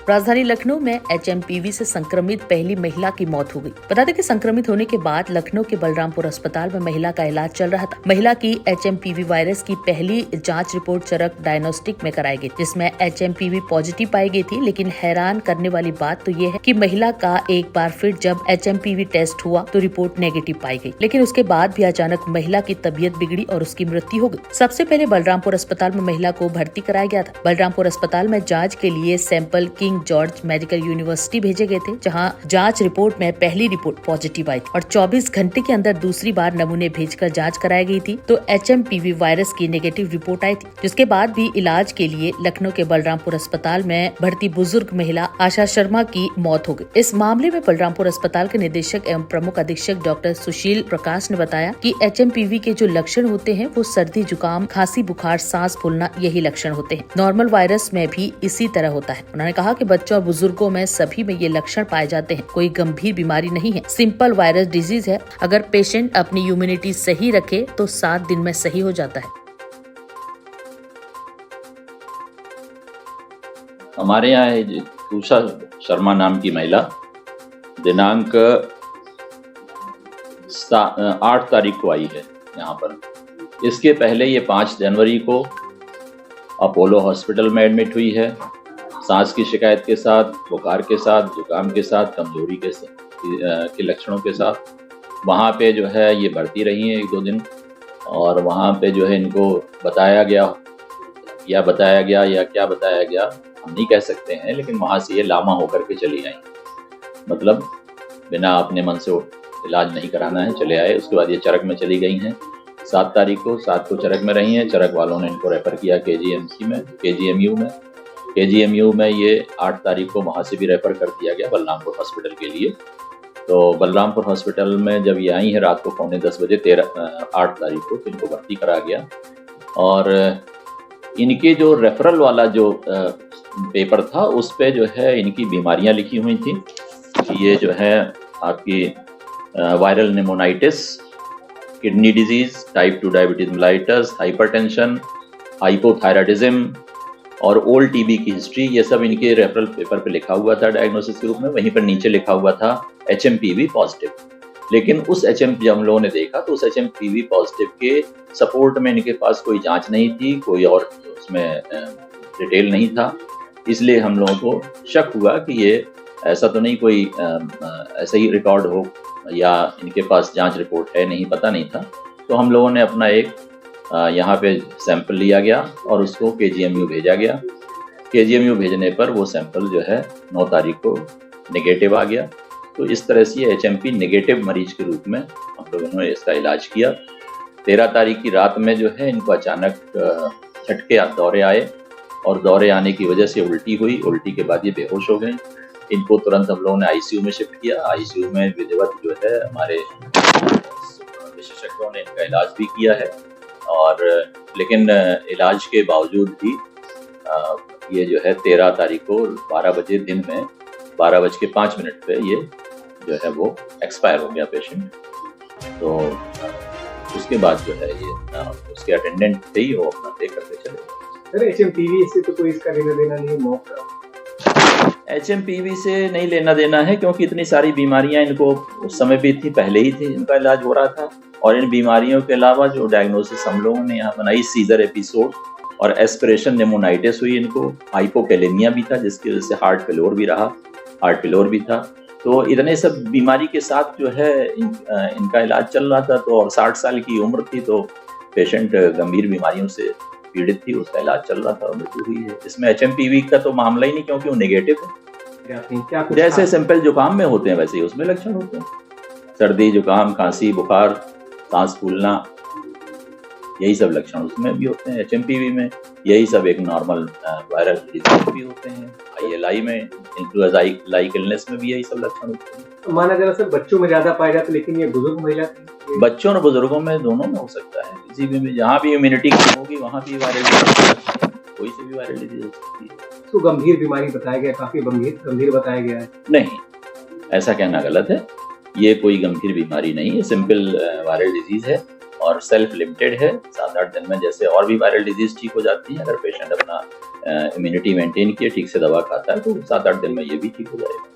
राजधानी लखनऊ में HMPV से संक्रमित पहली महिला की मौत हो गई। बता दें कि संक्रमित होने के बाद लखनऊ के बलरामपुर अस्पताल में महिला का इलाज चल रहा था। महिला की HMPV वायरस की पहली जांच रिपोर्ट चरक डायग्नोस्टिक में कराई गई, जिसमें HMPV पॉजिटिव पाई गई थी। लेकिन हैरान करने वाली बात तो ये है कि महिला का एक बार फिर जब HMPV टेस्ट हुआ तो रिपोर्ट नेगेटिव पाई गई, लेकिन उसके बाद भी अचानक महिला की तबीयत बिगड़ी और उसकी मृत्यु हो गई। सबसे पहले बलरामपुर अस्पताल में महिला को भर्ती कराया गया था। बलरामपुर अस्पताल में जांच के लिए sample king George medical university भेजे गए थे, जहां जांच रिपोर्ट में पहली रिपोर्ट पॉजिटिव आई थी और 24 घंटे के अंदर दूसरी बार नमूने भेजकर जांच कराई गई थी तो HMPV वायरस की नेगेटिव रिपोर्ट आई थी, जिसके बाद भी इलाज के लिए लखनऊ के बलरामपुर अस्पताल में भर्ती बुजुर्ग महिला आशा शर्मा की मौत हो गई। इस मामले में बलरामपुर अस्पताल के निदेशक एवं प्रमुख अधीक्षक डॉक्टर सुशील प्रकाश ने बताया कि HMPV के जो लक्षण होते हैं वो सर्दी, जुकाम, खांसी, बुखार, सांस फूलना, यही लक्षण होते हैं। नॉर्मल वायरस में भी इसी तरह होता है। उन्होंने कहा कि बच्चों और बुजुर्गों में सभी में ये लक्षण पाए जाते हैं। कोई गंभीर बीमारी नहीं है, सिंपल वायरस डिजीज है। अगर पेशेंट अपनी इम्यूनिटी सही रखे तो 7 दिन में सही हो जाता है। हमारे यहाँ है उषा शर्मा नाम की महिला, दिनांक 8 तारीख को आई है यहाँ पर। इसके पहले ये 5 जनवरी को अपोलो हॉस्पिटल में एडमिट हुई है, सांस की शिकायत के साथ, बुखार के साथ, जुकाम के साथ, कमजोरी के लक्षणों के साथ। वहाँ पे जो है ये भर्ती रही हैं 1-2 दिन और वहाँ पे जो है इनको बताया गया या क्या बताया गया हम नहीं कह सकते हैं, लेकिन वहाँ से ये लामा होकर के चली आई, मतलब बिना अपने मन से इलाज नहीं कराना है चले आए। उसके बाद ये चरक में चली गई हैं 7 तारीख को चरक में रही हैं। चरक वालों ने इनको रेफ़र किया KGMU में ये 8 तारीख को वहाँ से भी रेफ़र कर दिया गया बलरामपुर हॉस्पिटल के लिए। तो बलरामपुर हॉस्पिटल में जब ये आई हैं रात को 9:45 बजे 8 तारीख को, तो इनको भर्ती करा गया और इनके जो रेफरल वाला जो पेपर था उस पे जो है इनकी बीमारियां लिखी हुई थी कि ये जो है आपकी viral pneumonitis, kidney disease, type 2 diabetes mellitus, hypertension, hypothyroidism और ओल्ड टीबी की हिस्ट्री, ये सब इनके रेफरल पेपर पे लिखा हुआ था डायग्नोसिस के रूप में। वहीं पर नीचे लिखा हुआ था HMPV पॉजिटिव। लेकिन उस जब हम लोगों ने देखा तो उस HMPV पॉजिटिव के सपोर्ट में इनके पास कोई जांच नहीं थी, कोई और उसमें डिटेल नहीं था। इसलिए हम लोगों को शक हुआ कि ये ऐसा तो नहीं कोई ऐसा ही रिकॉर्ड हो या इनके पास जांच रिपोर्ट है, नहीं, पता नहीं था। तो हम लोगों ने अपना एक यहाँ पे सैंपल लिया गया और उसको KGMU भेजा गया। KGMU भेजने पर वो सैंपल जो है 9 तारीख को नेगेटिव आ गया। तो इस तरह से HMP नेगेटिव मरीज के रूप में हम लोगों ने इसका इलाज किया। 13 तारीख की रात में जो है इनको अचानक झटके दौरे आए और दौरे आने की वजह से उल्टी हुई। उल्टी के बाद ये बेहोश हो गई। इनको तुरंत हम लोगों ने ICU में शिफ्ट किया। ICU में विधिवत जो है हमारे विशेषज्ञों ने इनका इलाज भी किया है और लेकिन इलाज के बावजूद भी ये जो है 13 तारीख को 12 बजे दिन में 12:05 पे ये जो है वो एक्सपायर हो गया पेशेंट। तो उसके बाद जो है ये उसके अटेंडेंट थे ही, वो अपना दे करके चले गए। सर HMPV से तो कोई इसका लेना देना नहीं, मौत का HMPV से नहीं लेना देना है क्योंकि इतनी सारी बीमारियां इनको उस समय भी थी, पहले ही थी, इनका इलाज हो रहा था। और इन बीमारियों के अलावा जो डायग्नोसिस हम लोगों ने यहाँ बनाई, सीजर एपिसोड और एस्पिरेशन निमोनाइटिस हुई इनको, हाइपोकैलेमिया भी था जिसकी वजह से हार्ट फेलोर भी था। तो इतने सब बीमारी के साथ जो है इनका इलाज चल रहा था। तो और 60 साल की उम्र थी, तो पेशेंट गंभीर बीमारियों से पीड़ित थी, उसका इलाज चल रहा था और मृत्यु हुई है। इसमें HMPV का तो मामला ही नहीं क्योंकि वो नेगेटिव है। जैसे सिंपल जुकाम में होते हैं वैसे ही उसमें लक्षण होते हैं, सर्दी, जुकाम, खांसी, बुखार, सांस फूलना, यही सब लक्षण उसमें भी होते हैं। HMPV में यही सब एक नॉर्मल वायरल डिजीज भी होते हैं। ILI में, इन्फ्लुएंजा लाइक इलनेस में भी यही सब लक्षण होते हैं। तो माना जरा सर बच्चों में ज्यादा पाया जाता, लेकिन ये बुजुर्ग महिला थी। बच्चों और बुजुर्गों में दोनों में हो सकता है, किसी भी में जहाँ भी इम्यूनिटी कम होगी वहाँ भी वायरल डिजीज, कोई से भी वायरल डिजीज हो सकती है। इसको गंभीर बीमारी बताया गया, काफी गंभीर बताया गया है। नहीं, ऐसा कहना गलत है। ये कोई गंभीर बीमारी नहीं है, सिंपल वायरल डिजीज है और सेल्फ लिमिटेड है। 7-8 दिन में जैसे और भी वायरल डिजीज ठीक हो जाती है अगर पेशेंट अपना इम्यूनिटी मेंटेन किए, ठीक से दवा खाता है, तो 7-8 दिन में ये भी ठीक हो जाएगा।